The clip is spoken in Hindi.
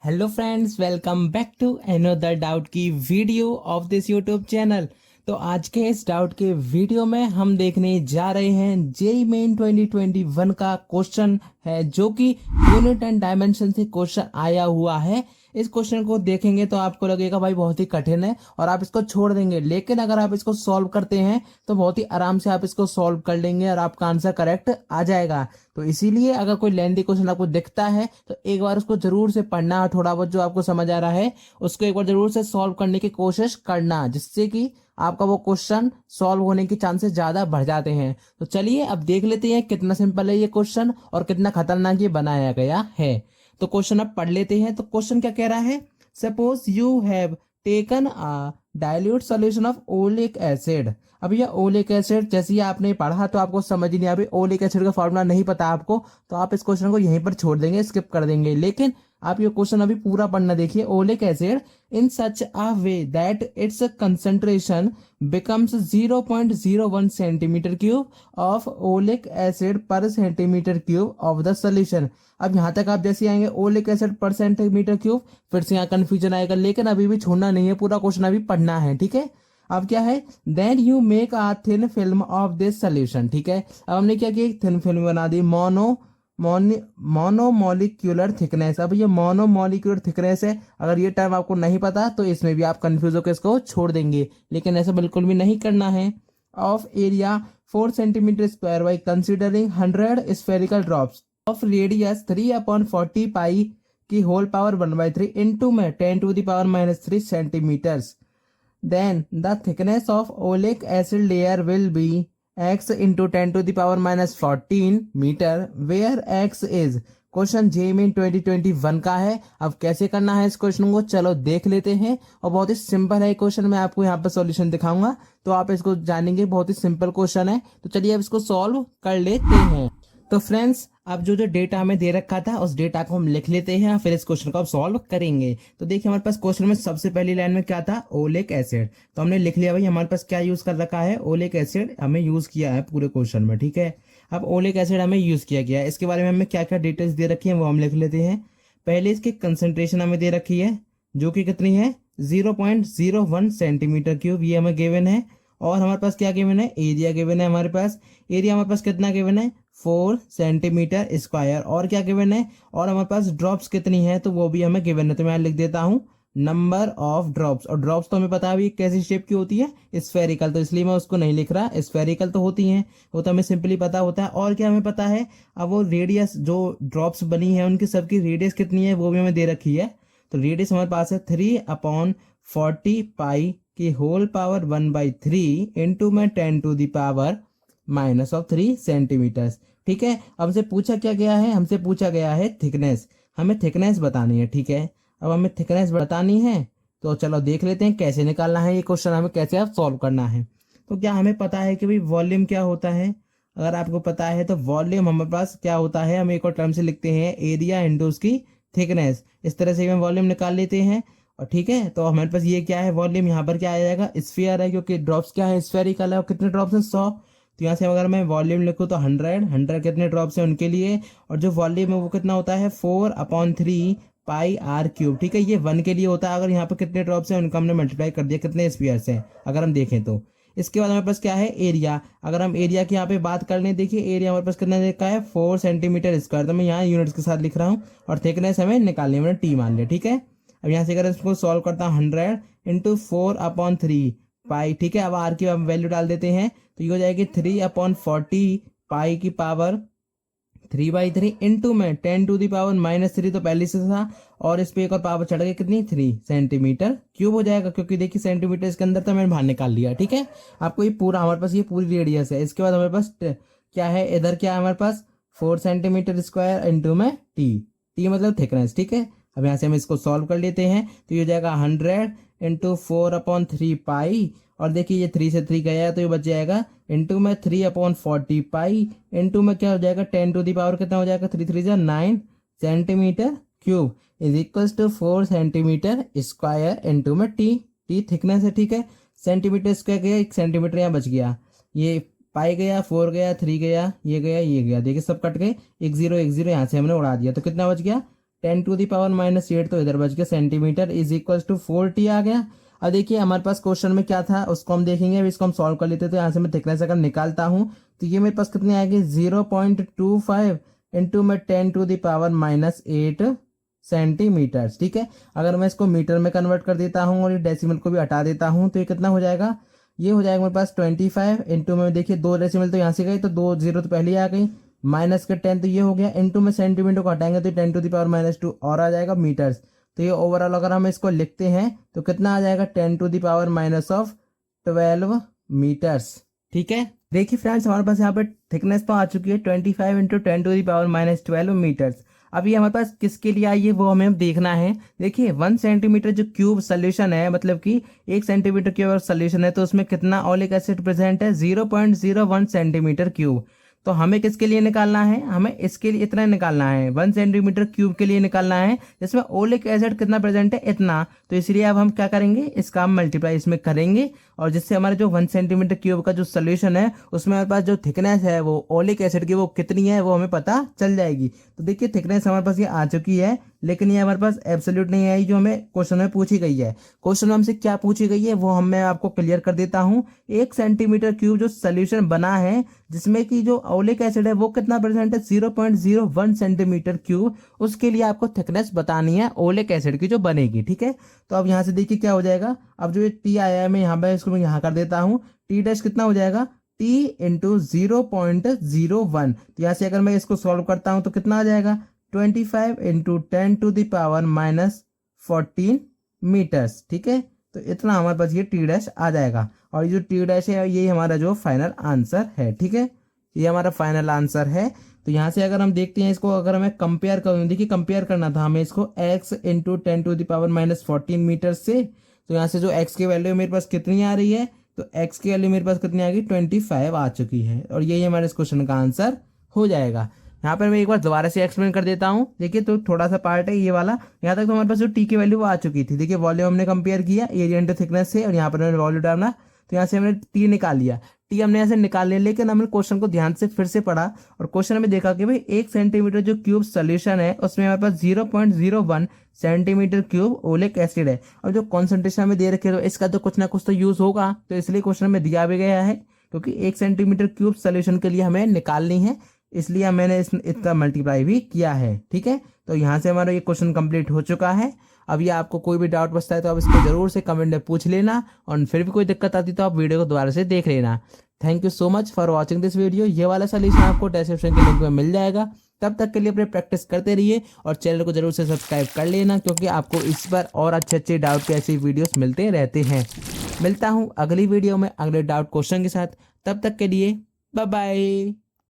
Hello friends, welcome back to another doubt की video of this YouTube channel. तो आज के इस डाउट के वीडियो में हम देखने जा रहे हैं जेईई मेन 2021 का क्वेश्चन है, जो कि यूनिट एंड डायमेंशन से क्वेश्चन आया हुआ है। इस क्वेश्चन को देखेंगे तो आपको लगेगा भाई बहुत ही कठिन है और आप इसको छोड़ देंगे, लेकिन अगर आप इसको सॉल्व करते हैं तो बहुत ही आराम से आप इसको सॉल्व कर लेंगे और आपका आंसर करेक्ट आ जाएगा। तो इसीलिए अगर कोई लेंथी क्वेश्चन आपको दिखता है तो एक बार उसको जरूर से पढ़ना और थोड़ा बहुत जो आपको समझ आ रहा है उसको एक बार जरूर से सॉल्व करने की कोशिश करना, जिससे कि आपका वो क्वेश्चन सॉल्व होने के चांसेस ज्यादा बढ़ जाते हैं। तो चलिए अब देख लेते हैं कितना सिंपल है ये क्वेश्चन और कितना खतरनाक ये बनाया गया है। तो क्वेश्चन अब पढ़ लेते हैं। तो क्वेश्चन क्या कह रहा है, suppose you have taken a dilute solution of oleic acid. अब ये ओलिक एसिड जैसे ही आपने पढ़ा तो आपको समझ ही नहीं आ रही, ओलिक एसिड का फॉर्मूला नहीं पता आपको, तो आप इस क्वेश्चन को यहीं पर छोड़ देंगे, स्किप कर देंगे। लेकिन आप ये क्वेश्चन अभी पूरा पढ़ना। देखिए, oleic acid in such a way that its concentration becomes 0.01 centimetre cube of oleic acid per centimetre cube of the solution. अब यहाँ तक आप जैसे आएंगे oleic acid per centimetre cube, फिर से यहाँ कंफ्यूजन आएगा, लेकिन अभी भी छोड़ना नहीं है, पूरा क्वेश्चन अभी पढ़ना है। ठीक है, अब क्या है, then you make a thin film of this solution. ठीक है, अब हमने क्या किया, थिन फिल्म बना दी, मोनोमोलिक्यूलर थिकनेस। अब ये मोनोमोलिक्यूलर थिकनेस है, अगर ये टर्म आपको नहीं पता तो इसमें भी आप कंफ्यूज होकर इसको छोड़ देंगे, लेकिन ऐसा बिल्कुल भी नहीं करना है। Of area 4 centimetre square by considering 100 spherical drops of radius 3/40 पाई की होल पावर 1/3 इंटू में 10⁻³ centimetres. Then the thickness of oleic acid layer will be x into 10⁻14 मीटर, where x is। Question JEE Main 2021 का है। अब कैसे करना है इस क्वेश्चन को, चलो देख लेते हैं। और बहुत ही सिंपल है क्वेश्चन, मैं आपको यहाँ पर सॉल्यूशन दिखाऊंगा तो आप इसको जानेंगे, बहुत ही सिंपल क्वेश्चन है। तो चलिए अब इसको सॉल्व कर लेते हैं। तो फ्रेंड्स, अब जो जो डेटा हमें दे रखा था उस डेटा को हम लिख लेते हैं, फिर इस क्वेश्चन को अब सॉल्व करेंगे। तो देखिए, हमारे पास क्वेश्चन में सबसे पहली लाइन में क्या था, ओलिक एसिड। तो हमने लिख लिया भाई, हमारे पास क्या यूज कर रखा है, ओलिक एसिड हमें यूज किया है पूरे क्वेश्चन में। ठीक है, अब ओलिक एसिड हमें यूज किया गया है, इसके बारे में हमें क्या क्या डिटेल्स दे रखी है वो हम लिख लेते हैं। पहले इसकी कंसेंट्रेशन हमें दे रखी है, जो कि कितनी है, 0.01 सेंटीमीटर क्यूब, ये हमें गिवन है। और हमारे पास क्या गिवन है, एरिया गिवन है हमारे पास। एरिया हमारे पास कितना गिवन है, 4 सेंटीमीटर स्क्वायर। और क्या गिवन है, और हमारे पास ड्रॉप्स कितनी है तो वो भी हमें गिवन है। तो मैं लिख देता हूँ नंबर ऑफ ड्रॉप्स। और ड्रॉप्स तो हमें पता है कैसी शेप की होती है, स्फेरिकल, तो इसलिए मैं उसको नहीं लिख रहा, स्फेरिकल तो होती हैं, वो तो हमें सिंपली पता होता है। और क्या हमें पता है, अब वो रेडियस जो ड्रॉप्स बनी है उनकी सबकी रेडियस कितनी है वो भी हमें दे रखी है। तो रेडियस हमारे पास है 3/40 पाई की होल पावर 1/3 इंटू में 10⁻³ सेंटीमीटर्स। ठीक है, अब हमसे पूछा क्या गया है, हमसे पूछा गया है थिकनेस, हमें थिकनेस बतानी है। ठीक है, अब हमें थिकनेस बतानी है तो चलो देख लेते हैं कैसे निकालना है ये क्वेश्चन, हमें कैसे अब सॉल्व करना है। तो क्या हमें पता है कि भाई वॉल्यूम क्या होता है, अगर आपको पता है तो वॉल्यूम हमारे पास क्या होता है, हम एक और टर्म से लिखते हैं, एरिया इंटू उसकी थिकनेस। इस तरह से हम वॉल्यूम निकाल लेते हैं। और ठीक है, तो हमारे पास ये क्या है, वॉल्यूम यहाँ पर क्या आ जाएगा, स्फीयर है, क्योंकि ड्रॉप्स क्या है, स्फेरिकल है। और कितने ड्रॉप्स हैं, 100। तो यहाँ से अगर मैं वॉल्यूम लिखूँ तो 100 कितने ड्रॉप्स हैं उनके लिए, और जो वॉल्यूम है वो कितना होता है, 4/3 पाई आर क्यूब। ठीक है, ये 1 के लिए होता है। अगर यहाँ पर कितने ड्रॉप्स हैं उनका हमने मल्टीप्लाई कर दिया कितने स्फीयर्स हैं अगर हम देखें तो। इसके बाद हमारे पास क्या है, एरिया। अगर हम एरिया की यहाँ पे बात कर लें, देखिए एरिया हमारे पास कितना देखा है, 4 सेंटीमीटर स्क्वायर। तो मैं यहाँ यूनिट्स के साथ लिख रहा हूँ, और थिकनेस हमें निकालनी है, मैंने टी मान लिया। ठीक है, अब यहाँ से अगर इसको सॉल्व करता हूँ, 100 इंटू 4/3 पाई। ठीक है, अब आर की वैल्यू डाल देते हैं तो ये हो जाएगी 3/40 पाई की पावर 3/3 इंटू में 10⁻³ तो पहले से था, और इस पे एक और पावर चढ़ गई कितनी, 3 सेंटीमीटर क्यूब हो जाएगा, क्योंकि देखिए सेंटीमीटर इसके अंदर तो मैंने बाहर निकाल लिया। ठीक है, आपको ये पूरा, हमारे पास ये पूरी रेडियस है। इसके बाद हमारे पास क्या है, इधर क्या है हमारे पास, 4 सेंटीमीटर स्क्वायर इंटू में टी मतलब थिकनेस। ठीक है, अब यहाँ से हम इसको सॉल्व कर लेते हैं तो ये हो जाएगा 100 इंटू 4/3 पाई, और देखिए ये 3 से 3 गया तो ये बच जाएगा इंटू में 3/40 पाई इंटू में क्या हो जाएगा, 10⁻, कितना हो जाएगा, 3 3 9 centimetre cube is equal to 4 centimetre square into में टी थिकनेस है। ठीक है, सेंटीमीटर स्क्वायर गया, 1 सेंटीमीटर यहाँ बच गया, ये पाई गया, 4 गया, 3 गया, ये गया, ये गया, देखिए सब कट गए, 1 0 1 0 यहाँ से हमने उड़ा दिया, तो कितना बच गया, 10⁻⁸ तो इधर बच गया centimetre is equal to 4t आ गया। अब देखिए हमारे पास क्वेश्चन में क्या था उसको हम देखेंगे। अब इसको हम सॉल्व कर लेते हैं। तो यहाँ से मैं थिकनेस अगर निकालता हूँ तो ये मेरे पास कितनी आएगी 0.25 इंटू में 10⁻⁸ सेंटीमीटर। ठीक है, अगर मैं इसको मीटर में कन्वर्ट कर देता हूँ और ये डेसिमल को भी हटा देता हूँ तो ये कितना हो जाएगा, ये हो जाएगा मेरे पास 25 इंटू में देखिए 2 डेसिमल तो यहाँ से गई तो 2 जीरो तो पहले ही आ गई, माइनस के 10 तो ये हो गया, इंटू में सेंटीमीटर को हटाएंगे तो 10⁻⁻² और आ जाएगा मीटर्स। तो ये ओवरऑल अगर हम इसको लिखते हैं तो कितना आ जाएगा 10⁻⁻12 मीटर्स। ठीक है, देखिए फ्रेंड्स हमारे पास यहाँ पे थिकनेस तो आ चुकी है 25 इंटू 10⁻⁻12 मीटर्स। अभी हमारे पास किसके लिए आई है वो हमें देखना है। देखिए 1 सेंटीमीटर जो क्यूब सोल्यूशन है, मतलब कि 1 सेंटीमीटर क्यूब सोल्यूशन है, तो उसमें कितना ओलिक एसिड प्रेजेंट है 0.01 सेंटीमीटर क्यूब। तो हमें किसके लिए निकालना है, हमें इसके लिए इतना निकालना है 1 सेंटीमीटर क्यूब के लिए निकालना है जिसमें ओलिक एसिड कितना प्रेजेंट है इतना। तो इसलिए अब हम क्या करेंगे, इसका हम मल्टीप्लाई इसमें करेंगे और जिससे हमारे जो 1 सेंटीमीटर क्यूब का जो सोल्यूशन है उसमें हमारे पास जो थिकनेस है वो ओलिक एसिड की वो कितनी है वो हमें पता चल जाएगी। तो देखिए थिकनेस हमारे पास ये आ चुकी है, लेकिन ये हमारे पास एब्सोल्यूट नहीं आई जो हमें क्वेश्चन में पूछी गई है। क्वेश्चन में हमसे क्या पूछी गई है वो मैं आपको क्लियर कर देता हूँ। 1 सेंटीमीटर क्यूब जो सोल्यूशन बना है जिसमें कि जो ओलिक एसिड है वो कितना प्रेजेंट है 0.01 सेंटीमीटर क्यूब, उसके लिए आपको थिकनेस बतानी है ओलिक एसिड की जो बनेगी। ठीक है, तो अब यहाँ से देखिए क्या हो जाएगा, अब जो ये टी आया है मैं यहाँ पे इसको मैं यहाँ कर देता हूँ, टी डैश कितना हो जाएगा t इंटू 0.01। तो यहाँ से अगर मैं इसको सॉल्व करता हूँ तो कितना आ जाएगा 25 इंटू 10⁻⁻14 मीटर्स। ठीक है, तो इतना हमारे पास ये टी डैश आ जाएगा और ये जो टी डैश है यही हमारा जो फाइनल आंसर है। ठीक है, ये हमारा फाइनल आंसर है। तो यहाँ से अगर हम देखते हैं इसको, अगर हमें कंपेयर करूँ, देखिए कंपेयर करना था हमें इसको x इंटू 10⁻⁻14 मीटर से। तो यहाँ से जो x की वैल्यू मेरे पास कितनी आ रही है, तो x की वैल्यू मेरे पास कितनी आ गई 25 आ चुकी है और यही हमारे इस क्वेश्चन का आंसर हो जाएगा। यहाँ पर मैं एक बार दोबारा से एक्सप्लेन कर देता हूँ। देखिए तो थोड़ा सा पार्ट है ये वाला, यहाँ तक तो हमारे पास जो टी की वैल्यू वो आ चुकी थी। देखिए वॉल्यूम हमने कंपेयर किया एरिया इंटू थिकनेस से और यहाँ पर हमने वॉल्यूम डालना, तो यहाँ से हमने टी निकाल लिया, टी हमने ऐसे निकाल लिया। लेकिन हमने क्वेश्चन को ध्यान से फिर से पढ़ा और क्वेश्चन में देखा कि भाई 1 सेंटीमीटर जो क्यूब सोल्यूशन है उसमें हमारे पास 0.01 सेंटीमीटर क्यूब ओलिक एसिड है और जो कॉन्सेंट्रेशन में दे रखे तो इसका तो कुछ ना कुछ तो यूज होगा। तो इसलिए क्वेश्चन में दिया भी गया है क्योंकि 1 सेंटीमीटर क्यूब सोल्यूशन के लिए हमें निकालनी है, इसलिए मैंने इसका मल्टीप्लाई भी किया है। ठीक है, तो यहाँ से हमारा ये क्वेश्चन कंप्लीट हो चुका है। अब ये आपको कोई भी डाउट बचता है तो आप इसको जरूर से कमेंट में पूछ लेना और फिर भी कोई दिक्कत आती तो आप वीडियो को दोबारा से देख लेना। Thank you so much for watching this video. ये वाला सोल्यूशन आपको डिस्क्रिप्शन के लिंक में मिल जाएगा। तब तक के लिए अपने प्रैक्टिस करते रहिए और चैनल को जरूर से सब्सक्राइब कर लेना क्योंकि आपको इस पर और अच्छे डाउट के ऐसे वीडियोस मिलते रहते हैं। मिलता हूँ अगली वीडियो में अगले डाउट क्वेश्चन के साथ, तब तक के लिए बाय बाय।